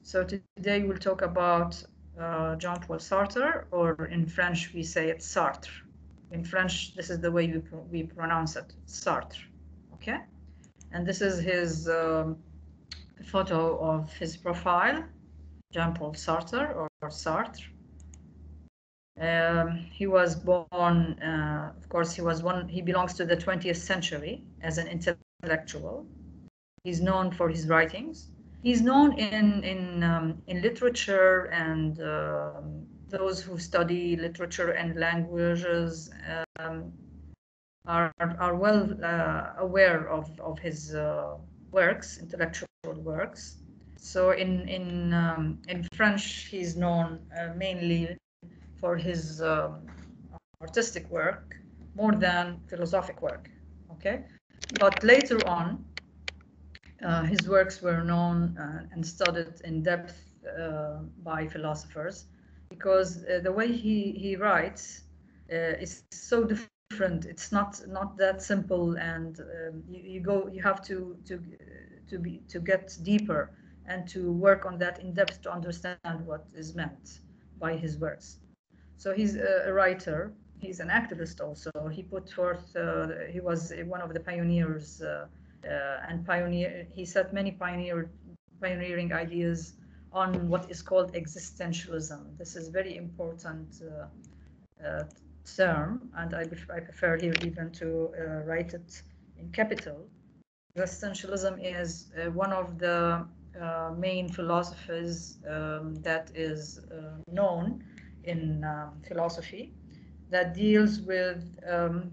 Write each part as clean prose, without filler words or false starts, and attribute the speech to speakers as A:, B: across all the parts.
A: So today we'll talk about Jean-Paul Sartre, or in French we say it's Sartre. In French, this is the way we pronounce it, Sartre. Okay, and this is his photo of his profile, Jean-Paul Sartre or Sartre. He was born, of course, he belongs to the 20th century as an intellectual. He's known for his writings. He's known in literature, and those who study literature and languages are well aware of his works, intellectual works. So in French, he's known mainly for his artistic work more than philosophic work. Okay, but later on, his works were known and studied in depth by philosophers, because the way he writes is so different. It's not that simple, and you have to get deeper and to work on that in depth to understand what is meant by his works. So he's a writer. He's an activist also. He put forth. He was one of the pioneers. He set many pioneering ideas on what is called existentialism. This is very important term, and I prefer here even to write it in capital. Existentialism is one of the main philosophies that is known in philosophy, that deals with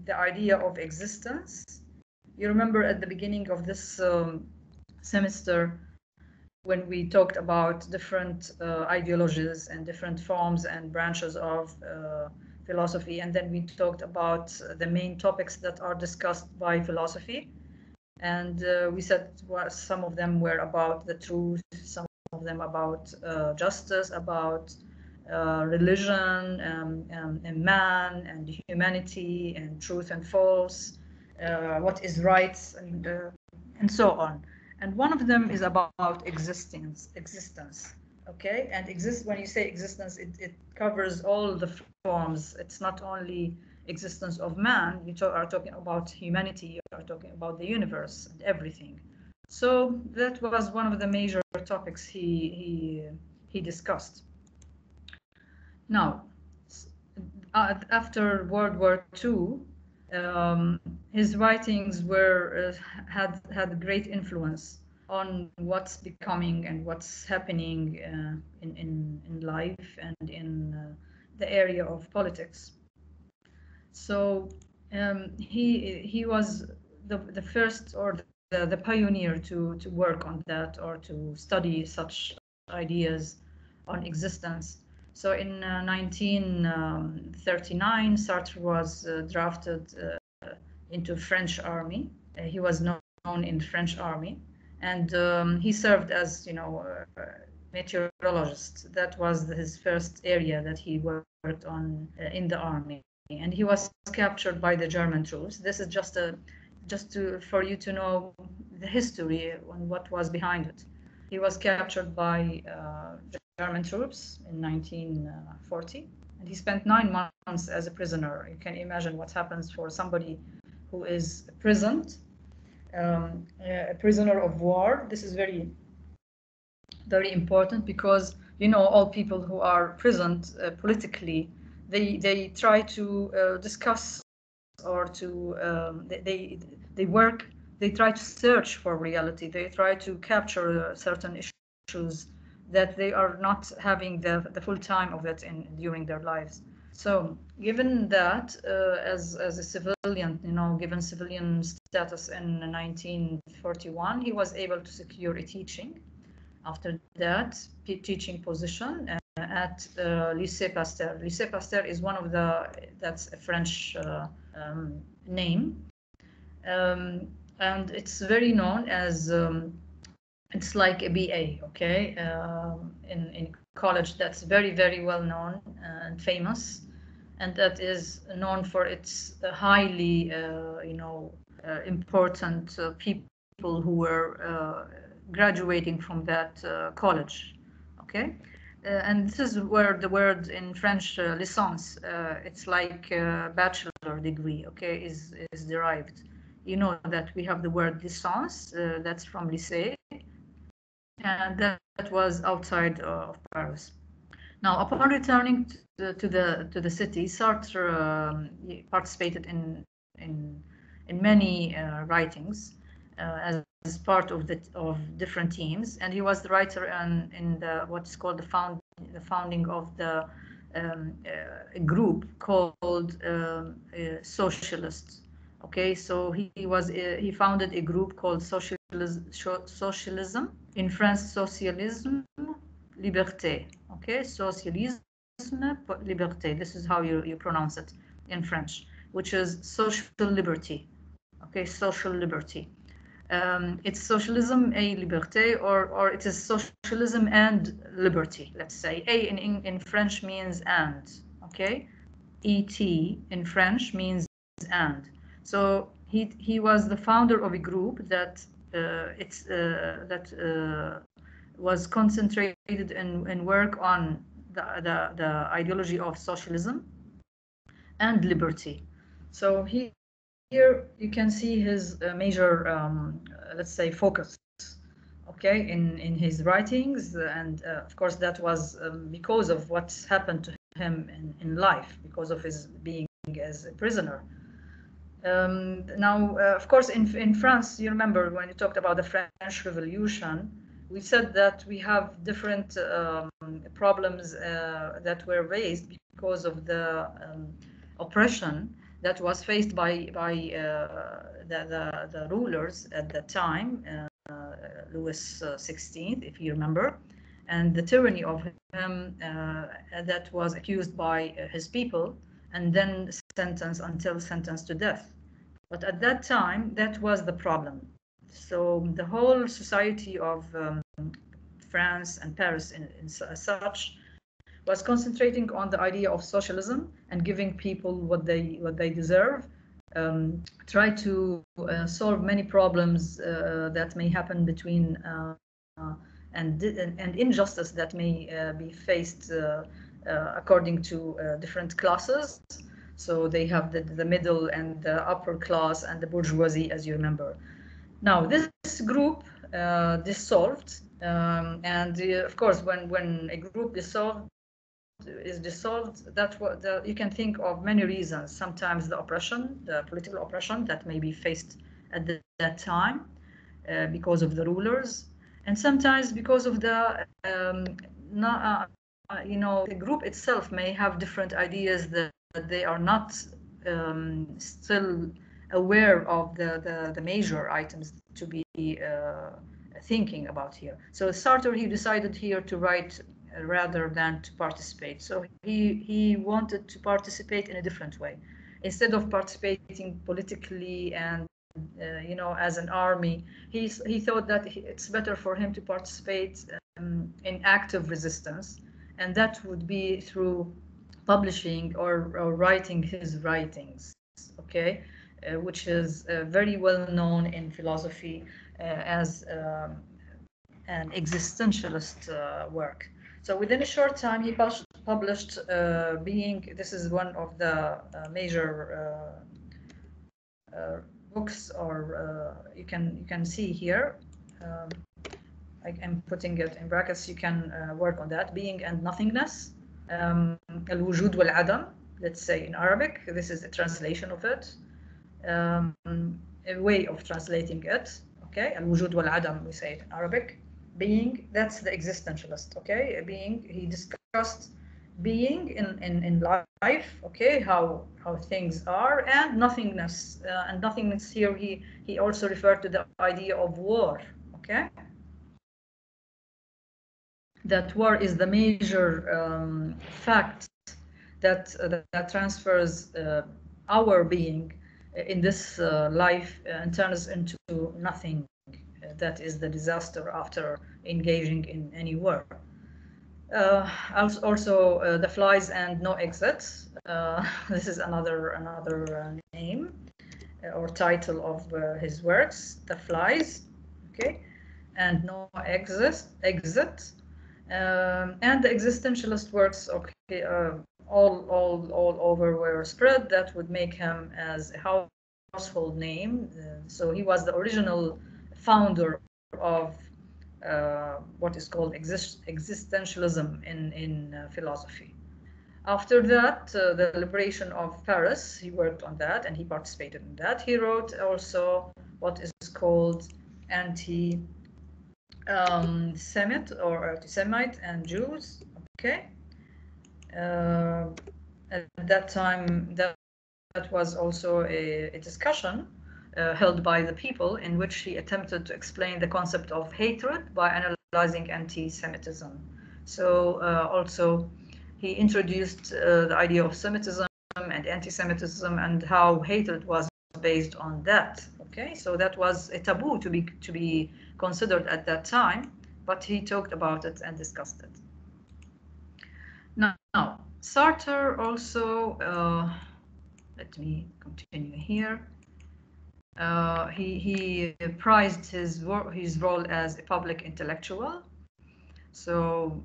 A: the idea of existence. You remember at the beginning of this semester, when we talked about different ideologies and different forms and branches of philosophy, and then we talked about the main topics that are discussed by philosophy. And we said some of them were about the truth, some of them about justice, about religion, and man, and humanity, and truth and false, what is right, and so on. And one of them is about existence. Okay, and when you say existence, it covers all the forms. It's not only existence of man. You are talking about humanity. You are talking about the universe and everything. So that was one of the major topics he discussed. Now, after World War II, his writings had great influence on what's becoming and what's happening in life and in the area of politics. So he was the first, or the pioneer to work on that, or to study such ideas on existence. So in 1939, Sartre was drafted into French army. He was known in French army, and he served as, meteorologist. That was his first area that he worked on in the army, and he was captured by the German troops. This is for you to know the history and what was behind it. He was captured by German troops in 1940, and he spent 9 months as a prisoner. You can imagine what happens for somebody who is imprisoned, a prisoner of war. This is very, very important, because all people who are imprisoned politically, they try to discuss, or to they work. They try to search for reality. They try to capture certain issues that they are not having the full time of it during their lives. So given that, as a civilian, given civilian status in 1941, he was able to secure a teaching. After that, teaching position at Lycée Pasteur. Lycée Pasteur is that's a French name. And it's very known as, it's like a BA, okay, in college that's very, very well known and famous, and that is known for its highly, important people who were graduating from that college. Okay, and this is where the word in French licence, it's like bachelor degree. Okay, is derived. You know that we have the word licence, that's from lycée, and that was outside of Paris. Now, upon returning to the city, Sartre participated in many writings as part of different teams, and he was the writer in the what's called the founding of the a group called Socialists. Okay, so he founded a group called Socialism in France, Socialisme, Liberté. Okay, Socialisme, Liberté. This is how you pronounce it in French, which is social liberty. Okay, social liberty. It's socialism et liberté, or it is socialism and liberty. Let's say A in French means and. Okay, et in French means and. So he was the founder of a group that was concentrated in work on the ideology of socialism and liberty. So here you can see his major, let's say, focus, okay, in his writings, and of course that was because of what's happened to him in life, because of his being as a prisoner. Now, of course, in France, you remember when you talked about the French Revolution, we said that we have different problems that were raised because of the oppression that was faced by the rulers at that time, Louis XVI, if you remember, and the tyranny of him that was accused by his people and then sentenced to death. But at that time, that was the problem. So the whole society of France and Paris as such was concentrating on the idea of socialism and giving people what they deserve. Try to solve many problems that may happen between and injustice that may be faced according to different classes. So they have the middle and the upper class and the bourgeoisie, as you remember. Now this group dissolved, and of course, when a group is dissolved, you can think of many reasons. Sometimes the oppression, the political oppression that may be faced at that time because of the rulers, and sometimes because of the the group itself may have different ideas that they are not still aware of the major items to be thinking about here. So Sartre, he decided here to write rather than to participate. So he wanted to participate in a different way. Instead of participating politically and as an army, he thought that it's better for him to participate in active resistance, and that would be through publishing or writing his writings, okay, which is very well known in philosophy as an existentialist work. So within a short time, he published Being. This is one of the major books, or you can see here. I'm putting it in brackets. You can work on that. Being and Nothingness. الوجود والعدم. Let's say in Arabic. This is a translation of it. A way of translating it. Okay. الوجود والعدم. We say it in Arabic. Being, that's the existentialist, okay? Being, he discussed being in life, okay, how things are, and nothingness. And nothingness here, he also referred to the idea of war, okay? That war is the major fact that transfers our being in this life and turns into nothing. That is the disaster after engaging in any war. Also, The Flies and No Exits. This is another name or title of his works, The Flies. Okay, and no exit. And the existentialist works, okay, all over were spread that would make him as a household name. So he was the original founder of what is called existentialism in philosophy. After that, the liberation of Paris, he worked on that and he participated in that. He wrote also what is called anti Semite or anti-Semite and Jews. Okay. At that time, that was also a discussion held by the people in which he attempted to explain the concept of hatred by analyzing anti-Semitism. So also he introduced the idea of Semitism and anti-Semitism and how hatred was based on that. Okay, so that was a taboo to be considered at that time, but he talked about it and discussed it. Now, Sartre also, let me continue here. He prized his role as a public intellectual. So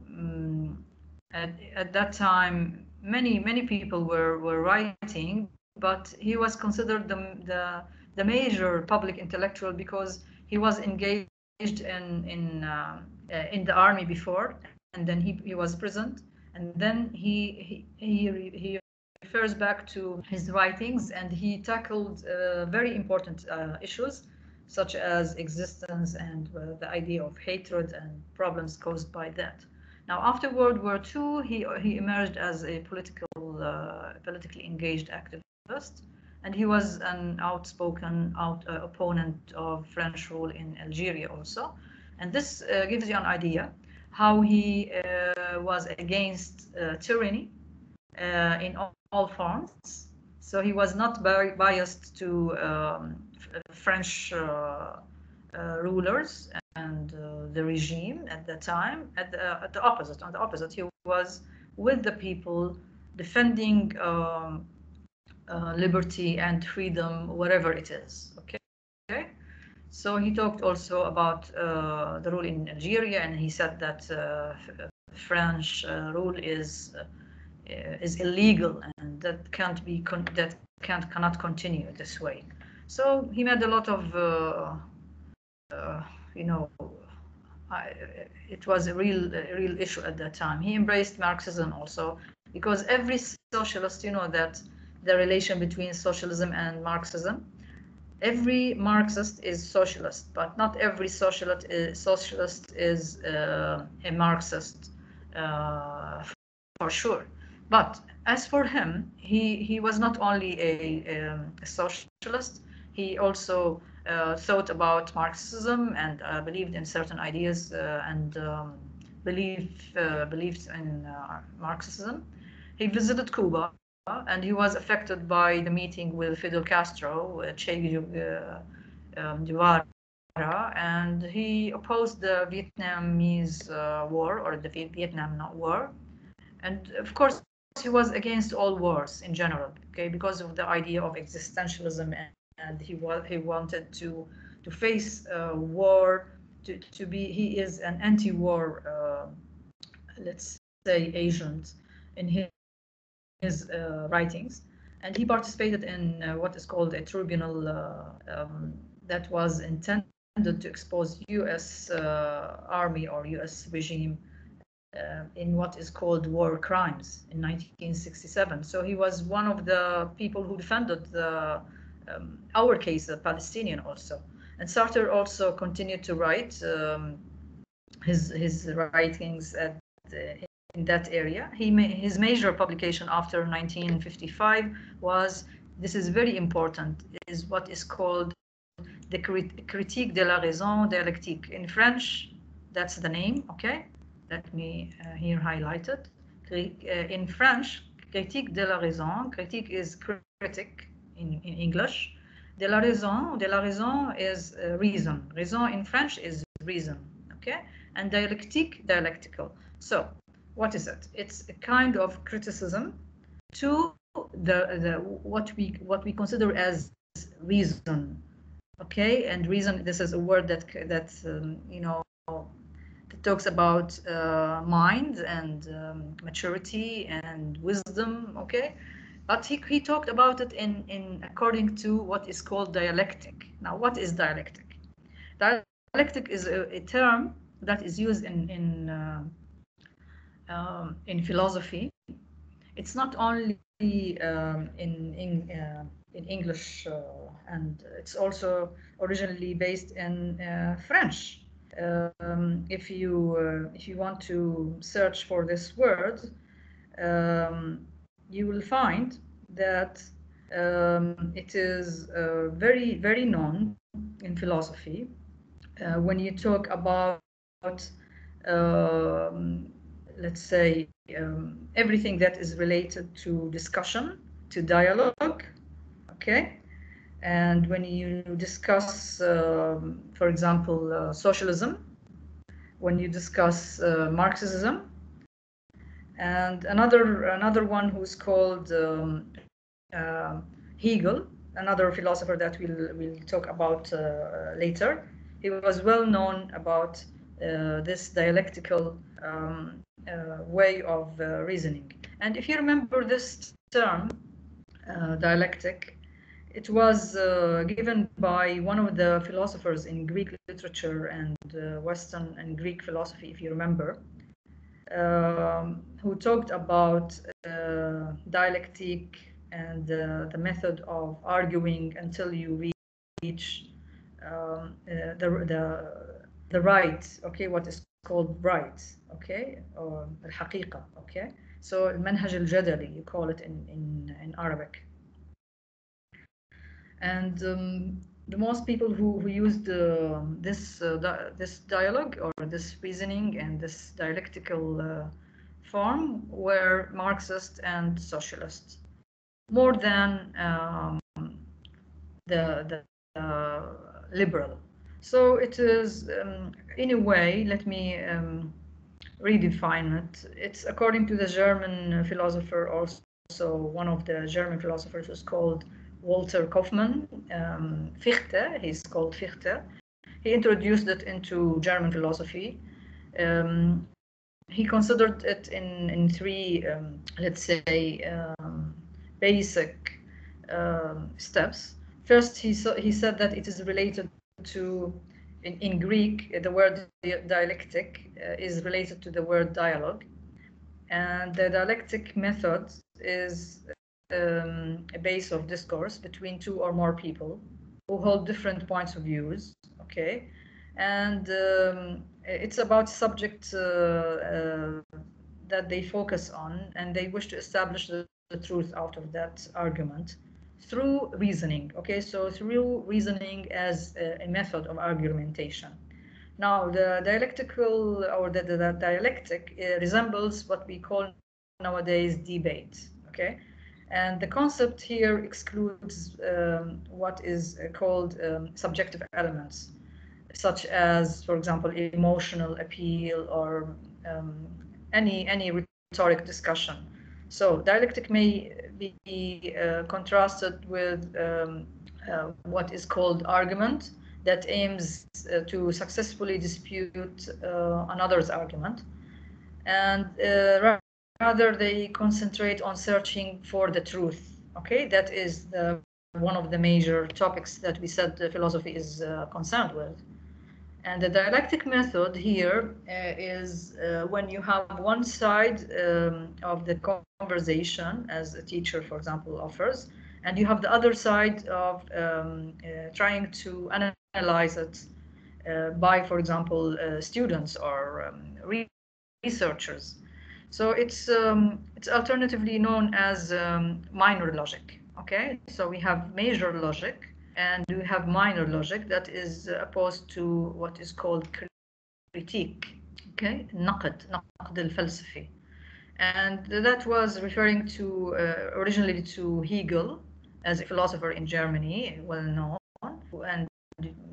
A: at that time, many people were writing, but he was considered the major public intellectual because he was engaged in the army before, and then he was present, and then he refers back to his writings, and he tackled very important issues such as existence and the idea of hatred and problems caused by that. Now, after World War II, he emerged as a politically engaged activist, and he was an outspoken opponent of French rule in Algeria also. And this gives you an idea how he was against tyranny in all forms. So he was not very biased to French rulers and the regime at the time. On the opposite, he was with the people, defending liberty and freedom, whatever it is. Okay. So he talked also about the rule in Algeria, and he said that French rule is illegal and that cannot continue this way. So he made a lot of it was a real issue at that time. He embraced Marxism also, because every socialist, that the relation between socialism and Marxism, every Marxist is socialist, but not every socialist is a Marxist for sure. But as for him, he was not only a socialist, he also thought about Marxism and believed in certain ideas and believed in Marxism. He visited Cuba, and he was affected by the meeting with Fidel Castro, Che Guevara, and he opposed the Vietnamese war, or the Vietnam War. And of course, he was against all wars in general, okay, because of the idea of existentialism, and he wanted to face war, he is an anti-war, let's say, agent in his writings, and he participated in what is called a tribunal that was intended to expose U.S. Army or U.S. regime in what is called war crimes in 1967. So he was one of the people who defended our case, the Palestinian also. And Sartre also continued to write his writings in that area. His major publication after 1955 was, this is very important, is what is called the Critique de la Raison Dialectique. In French, that's the name, okay? Let me here highlight it. In French, Critique de la Raison, critique is critic in English. De la raison is reason. Raison in French is reason, okay? And dialectique, dialectical. So, what is it? It's a kind of criticism to what we consider as reason, Okay, and reason, this is a word that you know, that talks about mind and maturity and wisdom. Okay, but he talked about it in according to what is called dialectic. Now, what is dialectic? Dialectic is a term that is used in philosophy. It's not only in English, and it's also originally based in French. If you want to search for this word, you will find that it is very known in philosophy. When you talk about let's say everything that is related to discussion, to dialogue, okay, and when you discuss, for example, socialism, when you discuss Marxism, and another one who's called Hegel, another philosopher that we'll talk about later. He was well known about this dialectical way of reasoning. And if you remember this term, dialectic, it was given by one of the philosophers in Greek literature and Western and Greek philosophy, if you remember, who talked about dialectic and the method of arguing until you reach the right, okay, what is called right, okay, or الحقيقة, okay. So المنهج الجدلي, you call it in Arabic. And the most people who used this dialogue or this reasoning and this dialectical form were Marxist and socialist, more than the liberal. So it is, in a way, let me redefine it. It's according to the German philosopher, also one of the German philosophers who's called Walter Kaufmann, Fichte, he's called Fichte. He introduced it into German philosophy. He considered it in three, let's say, basic steps. First, he said that it is related to, in Greek, the word dialectic is related to the word dialogue. And the dialectic method is a base of discourse between two or more people who hold different points of views, okay? And it's about subject that they focus on, and they wish to establish the truth out of that argument through reasoning, okay? So through reasoning as a method of argumentation. Now, the dialectical or the dialectic resembles what we call nowadays debate, okay? And the concept here excludes what is called subjective elements, such as, for example, emotional appeal or any rhetoric discussion. So dialectic may be contrasted with what is called argument, that aims to successfully dispute another's argument. And rather they concentrate on searching for the truth, okay? That is one of the major topics that we said philosophy is concerned with. And the dialectic method here is when you have one side of the conversation, as a teacher, for example, offers, and you have the other side of trying to analyze it by, for example, students or researchers. So it's alternatively known as minor logic. Okay, so we have major logic and we have minor logic that is opposed to what is called critique. Okay, نقد الفلسفي. And that was referring to originally to Hegel as a philosopher in Germany, well known. And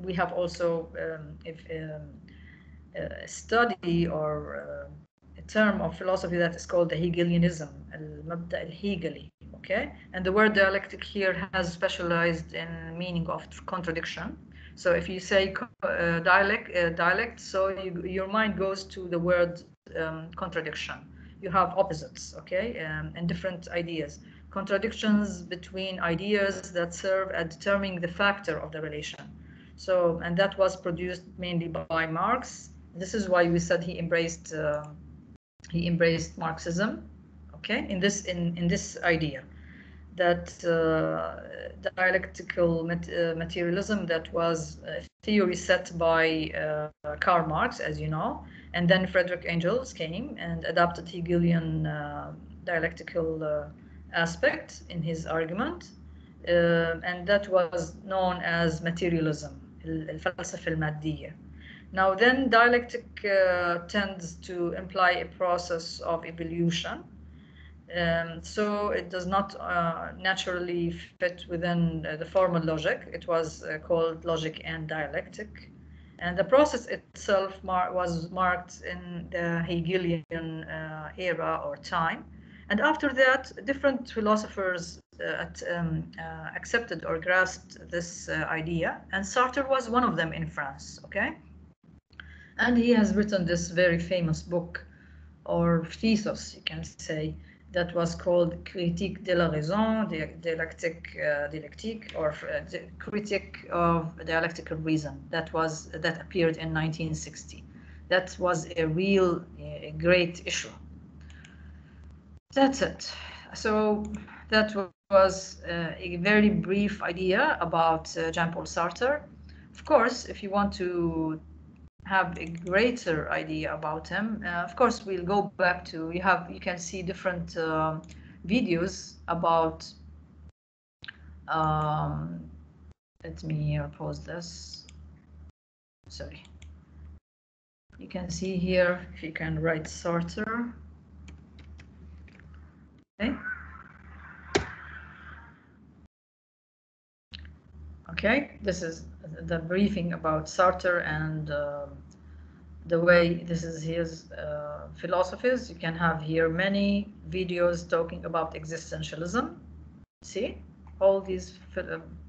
A: we have also a study or a term of philosophy that is called the Hegelianism, المبدأ الهيجلي. Okay, and the word dialectic here has specialized in meaning of contradiction. So if you say dialect, so your mind goes to the word contradiction. You have opposites, okay, and different ideas. Contradictions between ideas that serve at determining the factor of the relation. So, and that was produced mainly by Marx. This is why we said he embraced Marxism, okay, in this idea that dialectical materialism, that was a theory set by Karl Marx, as you know, and then Friedrich Engels came and adapted Hegelian dialectical aspect in his argument, and that was known as materialism, الفلسفة المادية. Now then, dialectic tends to imply a process of evolution. So it does not naturally fit within the formal logic. It was called logic and dialectic. And the process itself was marked in the Hegelian era or time. And after that, different philosophers accepted or grasped this idea. And Sartre was one of them in France, okay? And he has written this very famous book, or thesis, you can say, that was called Critique de la Raison, Dialectic, or Critique of Dialectical Reason. That appeared in 1960. That was a real great issue. That's it. So that was a very brief idea about Jean-Paul Sartre. Of course, if you want to have a greater idea about him, of course we'll go back to, you can see different videos about let me pause this, sorry. You can see here, if you can write Sartre, okay. Okay, this is the briefing about Sartre and the way this is his philosophies. You can have here many videos talking about existentialism. See, all these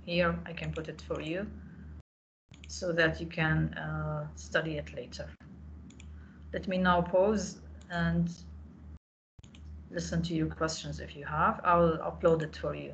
A: here, I can put it for you so that you can study it later. Let me now pause and listen to your questions if you have. I'll upload it for you.